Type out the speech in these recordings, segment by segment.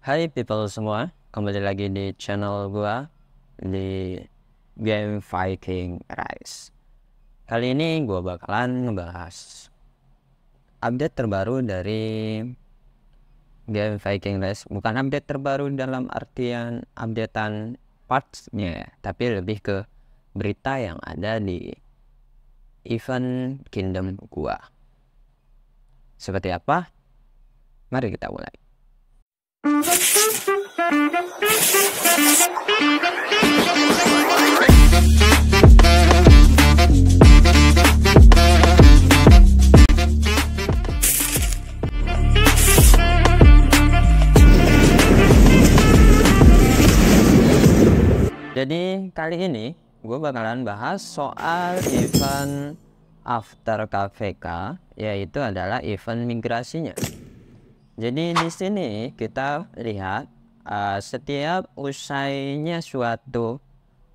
Hai people semua, kembali lagi di channel gua di Game Viking Rise. Kali ini gua bakalan ngebahas update terbaru dari Game Viking Rise. Bukan update terbaru dalam artian updatean partsnya ya, tapi lebih ke berita yang ada di event Kingdom gua. Seperti apa? Mari kita mulai. Jadi kali ini gue bakalan bahas soal event after KVK, yaitu adalah event migrasinya. Jadi di sini kita lihat setiap usainya suatu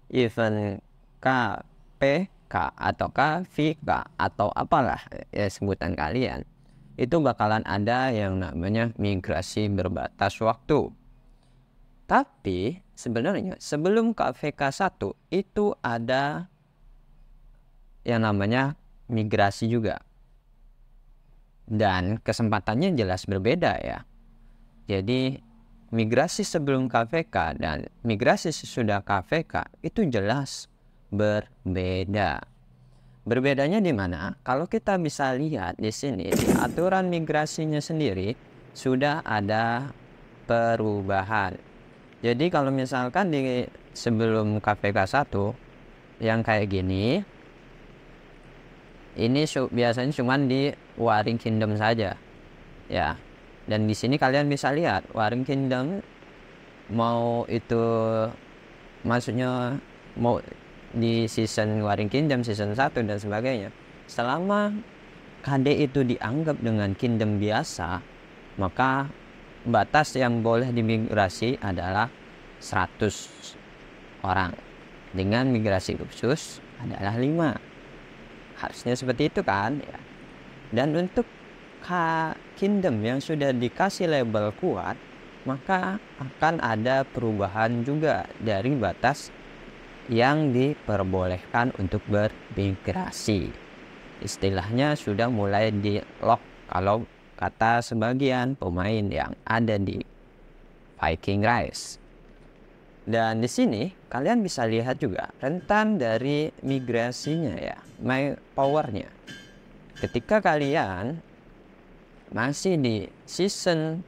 event KPK atau KVK atau apalah ya sebutan kalian, itu bakalan ada yang namanya migrasi berbatas waktu. Tapi sebenarnya sebelum KVK 1 itu ada yang namanya migrasi juga. Dan kesempatannya jelas berbeda ya. Jadi migrasi sebelum KVK dan migrasi sesudah KVK itu jelas berbeda. Berbedanya di mana? Kalau kita bisa lihat di sini di aturan migrasinya sendiri sudah ada perubahan. Jadi kalau misalkan di sebelum KVK 1 yang kayak gini, ini biasanya cuman di Warring Kingdom saja ya. Dan di sini kalian bisa lihat Warring Kingdom, mau itu maksudnya mau di season Warring Kingdom season 1 dan sebagainya, selama KD itu dianggap dengan kingdom biasa, maka batas yang boleh dimigrasi adalah 100 orang. Dengan migrasi khusus adalah 5. Harusnya seperti itu kan ya. Dan untuk kingdom yang sudah dikasih label kuat, maka akan ada perubahan juga dari batas yang diperbolehkan untuk bermigrasi. Istilahnya sudah mulai di lock kalau kata sebagian pemain yang ada di Viking Rise. Dan di sini kalian bisa lihat juga rentan dari migrasinya ya, powernya. Ketika kalian masih di season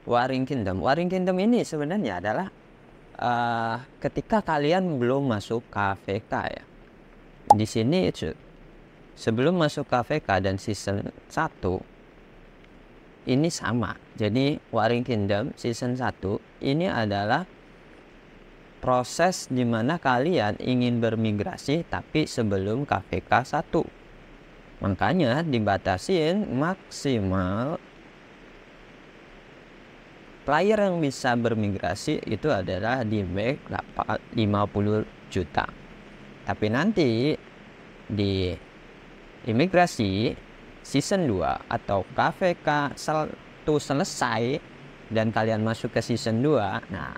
Warring Kingdom ini sebenarnya adalah ketika kalian belum masuk KVK ya. Di sini sebelum masuk KVK dan season 1 ini sama. Jadi Warring Kingdom season 1 ini adalah proses dimana kalian ingin bermigrasi tapi sebelum KVK 1. Makanya dibatasin maksimal player yang bisa bermigrasi itu adalah di max 50 juta. Tapi nanti di imigrasi season 2 atau KVK 1 selesai dan kalian masuk ke season 2, nah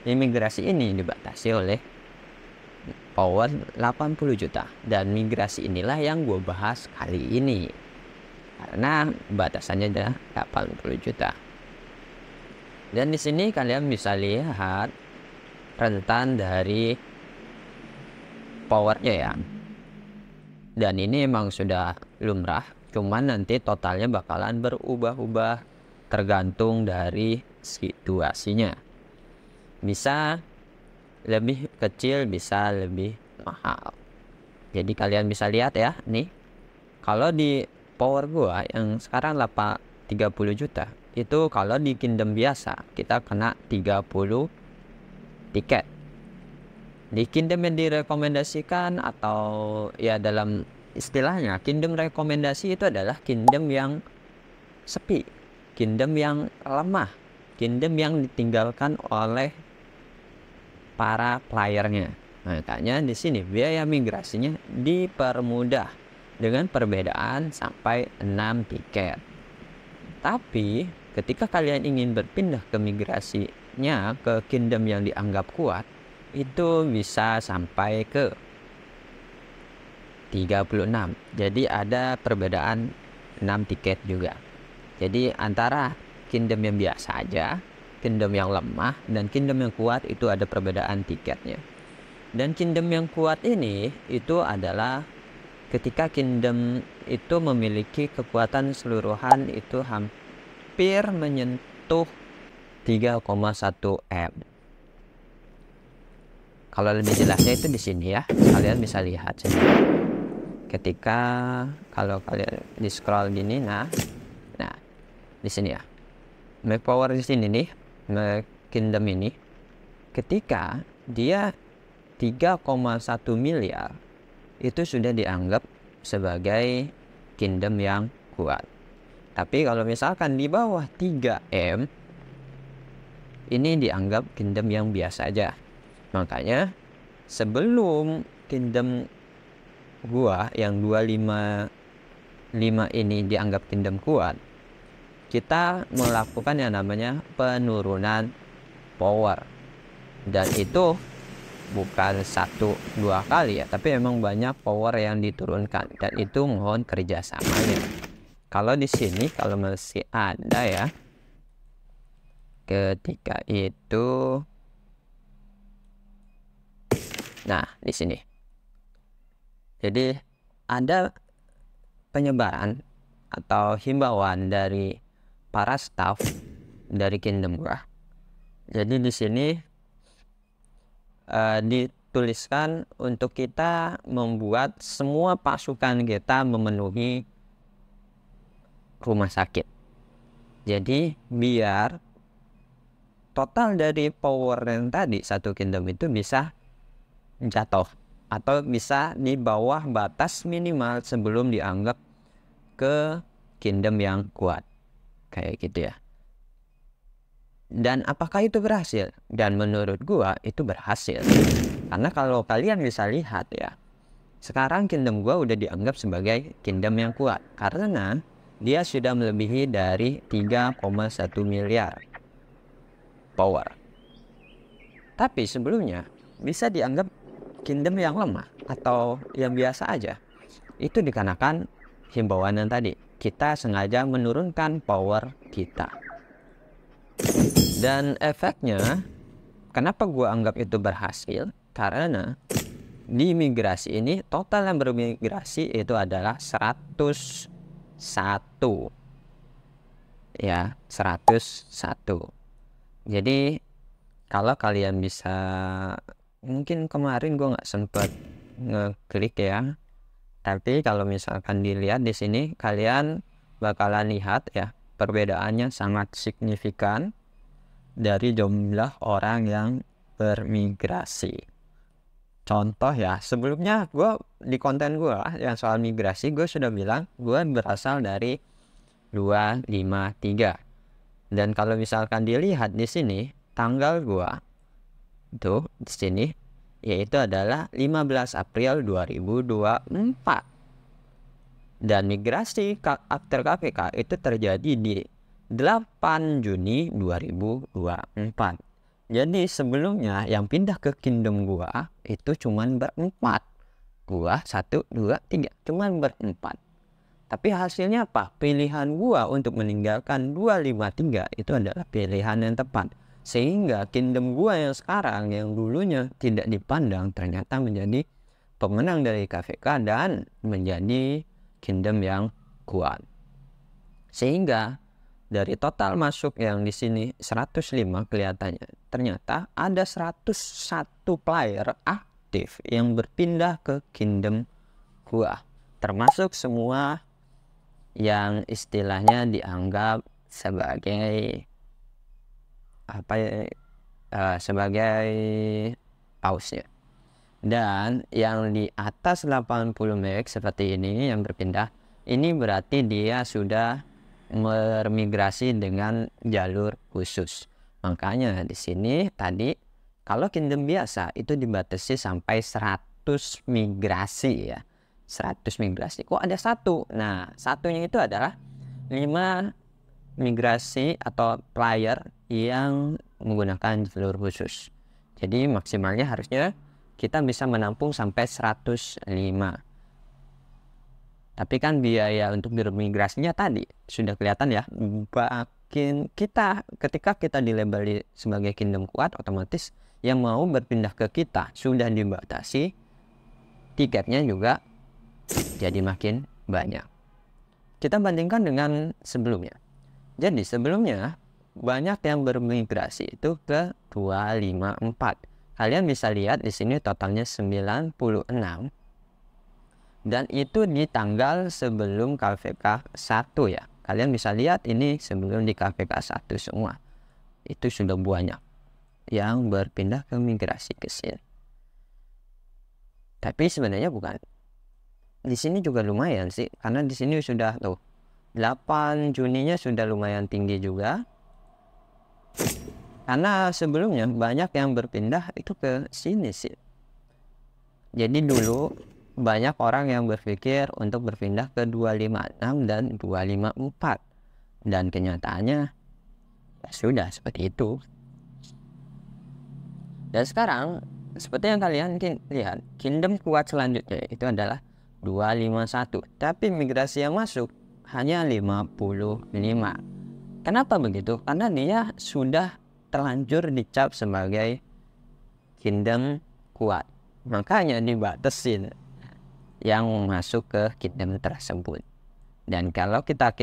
imigrasi ini dibatasi oleh power 80 juta. Dan migrasi inilah yang gue bahas kali ini, karena batasannya adalah 80 juta. Dan di sini kalian bisa lihat rentan dari powernya ya. Dan ini emang sudah lumrah, cuman nanti totalnya bakalan berubah-ubah tergantung dari situasinya. Bisa lebih kecil, bisa lebih mahal. Jadi kalian bisa lihat ya, nih. Kalau di power gua yang sekarang 30 juta, itu kalau di kingdom biasa kita kena 30 tiket. Di kingdom yang direkomendasikan atau ya dalam istilahnya kingdom rekomendasi itu adalah kingdom yang sepi, kingdom yang lemah, kingdom yang ditinggalkan oleh para playernya. Makanya di sini biaya migrasinya dipermudah dengan perbedaan sampai 6 tiket. Tapi ketika kalian ingin berpindah ke migrasinya ke kingdom yang dianggap kuat, itu bisa sampai ke 36. Jadi ada perbedaan 6 tiket juga. Jadi antara kingdom yang biasa aja, kingdom yang lemah, dan kingdom yang kuat itu ada perbedaan tiketnya. Dan kingdom yang kuat ini itu adalah ketika kingdom itu memiliki kekuatan keseluruhan itu hampir menyentuh 3,1 M. Kalau lebih jelasnya itu di sini ya, kalian bisa lihat sendiri. Ketika kalau kalian di scroll gini, nah di sini ya, Mac Power di sini nih, Mac Kingdom ini, ketika dia 3,1 miliar itu sudah dianggap sebagai kingdom yang kuat. Tapi kalau misalkan di bawah 3M, ini dianggap kingdom yang biasa aja. Makanya sebelum kingdom gua yang 255 ini dianggap kingdom kuat, kita melakukan yang namanya penurunan power. Dan itu bukan 1-2 kali ya, tapi emang banyak power yang diturunkan, dan itu mohon kerjasamanya. Kalau di sini kalau masih ada ya, ketika itu, nah di sini, jadi ada penyebaran atau himbauan dari para staff dari kingdom gua. Jadi di sini dituliskan untuk kita membuat semua pasukan kita memenuhi rumah sakit. Jadi biar total dari power yang tadi satu kingdom itu bisa jatuh atau bisa di bawah batas minimal sebelum dianggap ke kingdom yang kuat, kayak gitu ya. Dan apakah itu berhasil? Dan menurut gua itu berhasil. Karena kalau kalian bisa lihat ya, sekarang kingdom gua udah dianggap sebagai kingdom yang kuat karena dia sudah melebihi dari 3,1 miliar power. Tapi sebelumnya bisa dianggap kingdom yang lemah atau yang biasa aja. Itu dikarenakan himbauan yang tadi, kita sengaja menurunkan power kita. Dan efeknya, kenapa gue anggap itu berhasil? Karena di migrasi ini total yang bermigrasi itu adalah 101 ya, 101. Jadi kalau kalian bisa, mungkin kemarin gue nggak sempet ngeklik ya, tapi kalau misalkan dilihat di sini kalian bakalan lihat ya, perbedaannya sangat signifikan dari jumlah orang yang bermigrasi. Contoh ya, sebelumnya gue di konten gue yang soal migrasi, gue sudah bilang gue berasal dari 253. Dan kalau misalkan dilihat di sini tanggal gue tuh di sini, yaitu adalah 15 April 2024. Dan migrasi after KPK itu terjadi di 8 Juni 2024. Jadi sebelumnya yang pindah ke kingdom gua itu cuman berempat. Gua 1, 2, 3, cuman berempat. Tapi hasilnya apa? Pilihan gua untuk meninggalkan 253 itu adalah pilihan yang tepat. Sehingga kingdom gua yang sekarang, yang dulunya tidak dipandang, ternyata menjadi pemenang dari KVK dan menjadi kingdom yang kuat. Sehingga dari total masuk yang di sini 105 kelihatannya, ternyata ada 101 player aktif yang berpindah ke kingdom gua, termasuk semua yang istilahnya dianggap sebagai apa ya, sebagai pausnya. Dan yang di atas 80 meg seperti ini yang berpindah, ini berarti dia sudah bermigrasi dengan jalur khusus. Makanya di sini tadi kalau kingdom biasa itu dibatasi sampai 100 migrasi ya. 100 migrasi. Kok ada satu? Nah, satunya itu adalah 5 migrasi atau player yang menggunakan jalur khusus. Jadi maksimalnya harusnya kita bisa menampung sampai 105. Tapi kan biaya untuk bermigrasinya tadi sudah kelihatan ya. Ketika kita dilabeli sebagai kingdom kuat, otomatis yang mau berpindah ke kita sudah dibatasi, tiketnya juga jadi makin banyak. Kita bandingkan dengan sebelumnya. Jadi sebelumnya banyak yang bermigrasi itu ke 254. Kalian bisa lihat di sini totalnya 96. Dan itu di tanggal sebelum KVK 1 ya. Kalian bisa lihat ini sebelum di KVK 1 semua. Itu sudah banyak yang berpindah ke migrasi ke sini. Tapi sebenarnya bukan. Di sini juga lumayan sih, karena di sini sudah 8 Juninya sudah lumayan tinggi juga. Karena sebelumnya banyak yang berpindah itu ke sini sih. Jadi dulu banyak orang yang berpikir untuk berpindah ke 256 dan 254. Dan kenyataannya ya sudah seperti itu. Dan sekarang seperti yang kalian lihat, kingdom kuat selanjutnya itu adalah 251. Tapi migrasi yang masuk hanya 55. Kenapa begitu? Karena dia sudah terlanjur dicap sebagai kingdom kuat. Makanya dibatasin yang masuk ke kingdom tersebut. Dan kalau kita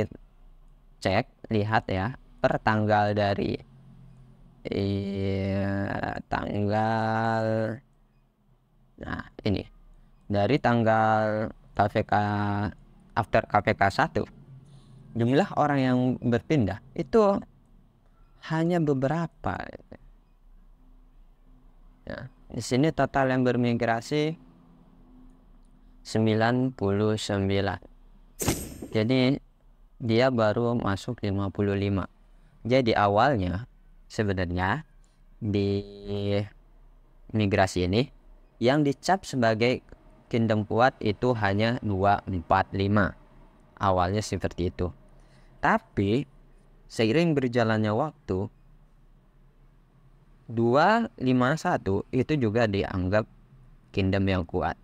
cek, lihat ya, per tanggal dari dari tanggal KVK after KVK 1, jumlah orang yang berpindah itu hanya beberapa. Ya, di sini total yang bermigrasi 99. Jadi dia baru masuk 55. Jadi awalnya sebenarnya di migrasi ini yang dicap sebagai kingdom kuat itu hanya 245. Awalnya seperti itu. Tapi seiring berjalannya waktu, 251 itu juga dianggap kingdom yang kuat.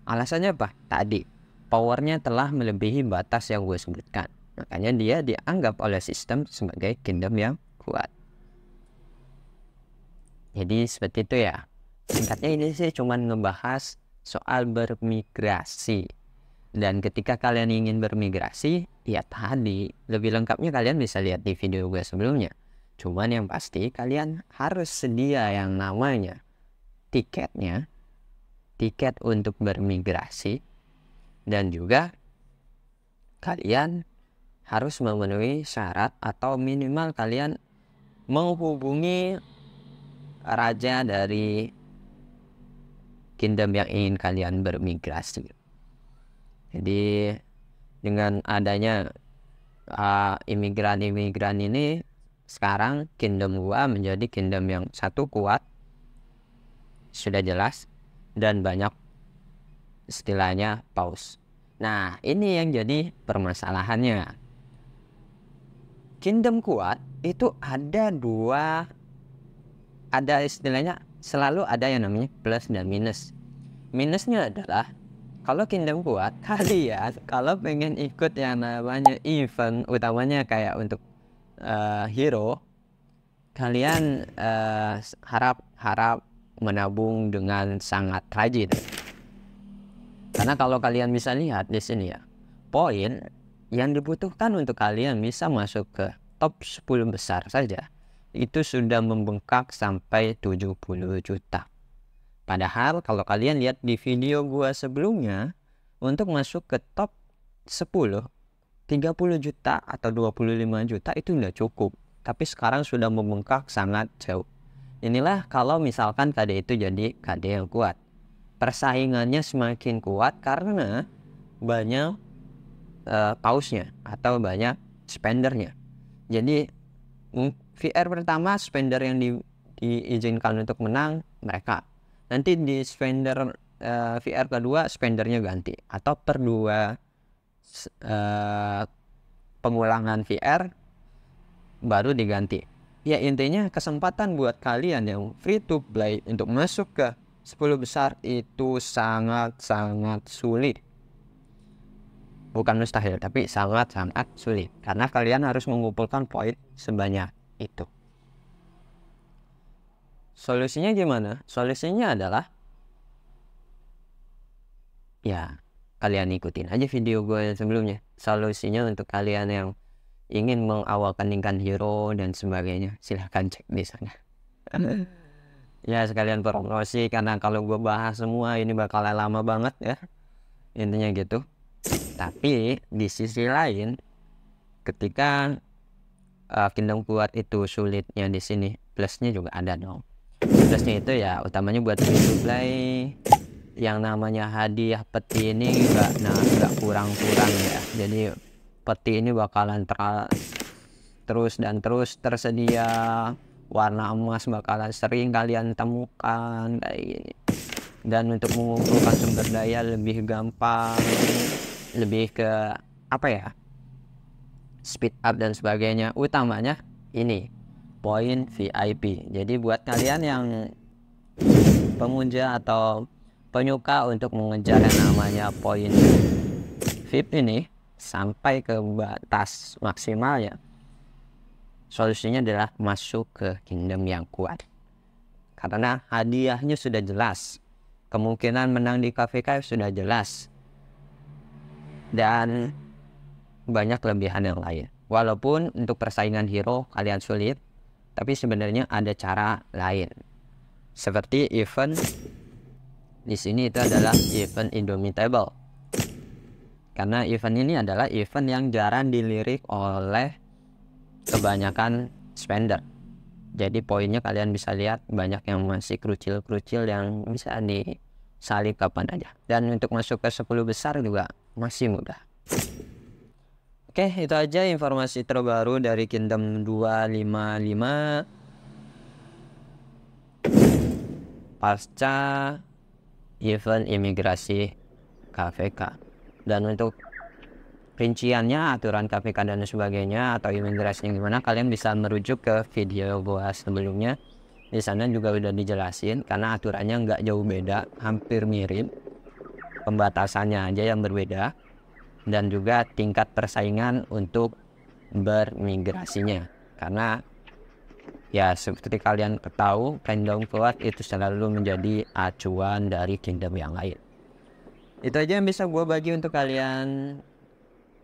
Alasannya apa? Tadi powernya telah melebihi batas yang gue sebutkan. Makanya dia dianggap oleh sistem sebagai kingdom yang kuat. Jadi seperti itu ya. Singkatnya ini sih cuma ngebahas soal bermigrasi. Dan ketika kalian ingin bermigrasi, ya tadi lebih lengkapnya kalian bisa lihat di video gue sebelumnya. Cuman yang pasti kalian harus sedia yang namanya tiketnya, tiket untuk bermigrasi, dan juga kalian harus memenuhi syarat atau minimal kalian menghubungi raja dari kingdom yang ingin kalian bermigrasi. Jadi dengan adanya imigran-imigran ini, sekarang kingdom gua menjadi kingdom yang satu kuat, sudah jelas, dan banyak istilahnya paus. Nah, ini yang jadi permasalahannya. Kingdom kuat itu ada istilahnya selalu ada yang namanya plus dan minus. Minusnya adalah kalau kingdom kuat, kalian kalau pengen ikut yang namanya event utamanya kayak untuk hero, kalian harap menabung dengan sangat rajin. Karena kalau kalian bisa lihat di sini ya, poin yang dibutuhkan untuk kalian bisa masuk ke top 10 besar saja itu sudah membengkak sampai 70 juta. Padahal kalau kalian lihat di video gua sebelumnya, untuk masuk ke top 10 30 juta atau 25 juta itu udah cukup. Tapi sekarang sudah membengkak sangat jauh. Inilah kalau misalkan KD itu jadi KD yang kuat. Persaingannya semakin kuat karena banyak pausnya atau banyak spendernya. Jadi VR pertama spender yang diizinkan untuk menang mereka. Nanti di spender VR kedua spendernya ganti, atau per dua pengulangan VR baru diganti. Ya intinya kesempatan buat kalian yang free to play untuk masuk ke 10 besar itu sangat-sangat sulit. Bukan mustahil, tapi sangat-sangat sulit. Karena kalian harus mengumpulkan poin sebanyak itu. Solusinya gimana? Solusinya adalah ya kalian ikutin aja video gue yang sebelumnya. Solusinya untuk kalian yang ingin mengawalkan tingkat hero dan sebagainya, silahkan cek di sana. Ya sekalian promosi, karena kalau gue bahas semua ini bakalan lama banget ya, intinya gitu. Tapi di sisi lain, ketika Kingdom kuat itu sulitnya di sini, plusnya juga ada dong. Plusnya itu ya utamanya buat free to play, yang namanya hadiah peti ini nggak kurang-kurang ya. Jadi peti ini bakalan terus dan terus tersedia. Warna emas bakalan sering kalian temukan kayak gini. Dan untuk mengumpulkan sumber daya lebih gampang, lebih ke apa ya, speed up dan sebagainya. Utamanya ini poin VIP. Jadi buat kalian yang pemuja atau penyuka untuk mengejar yang namanya poin VIP ini sampai ke batas maksimalnya, solusinya adalah masuk ke kingdom yang kuat. Karena hadiahnya sudah jelas, kemungkinan menang di KVK sudah jelas, dan banyak kelebihan yang lain. Walaupun untuk persaingan hero kalian sulit, tapi sebenarnya ada cara lain. Seperti event di sini itu adalah event Indomitable. Karena event ini adalah event yang jarang dilirik oleh kebanyakan spender. Jadi poinnya kalian bisa lihat banyak yang masih krucil-krucil yang bisa disalip kapan aja. Dan untuk masuk ke 10 besar juga masih mudah. Oke, itu aja informasi terbaru dari Kingdom 255 pasca event imigrasi KVK. Dan untuk rinciannya, aturan KVK dan sebagainya atau imigrasi gimana, kalian bisa merujuk ke video gua sebelumnya. Di sana juga udah dijelasin, karena aturannya nggak jauh beda, hampir mirip, pembatasannya aja yang berbeda, dan juga tingkat persaingan untuk bermigrasinya. Karena ya seperti kalian tahu, kingdom kuat itu selalu menjadi acuan dari kingdom yang lain. Itu aja yang bisa gua bagi untuk kalian.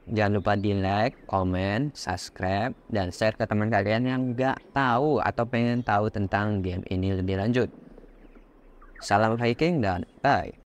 Jangan lupa di like, komen, subscribe, dan share ke teman kalian yang nggak tahu atau pengen tahu tentang game ini lebih lanjut. Salam Viking dan bye.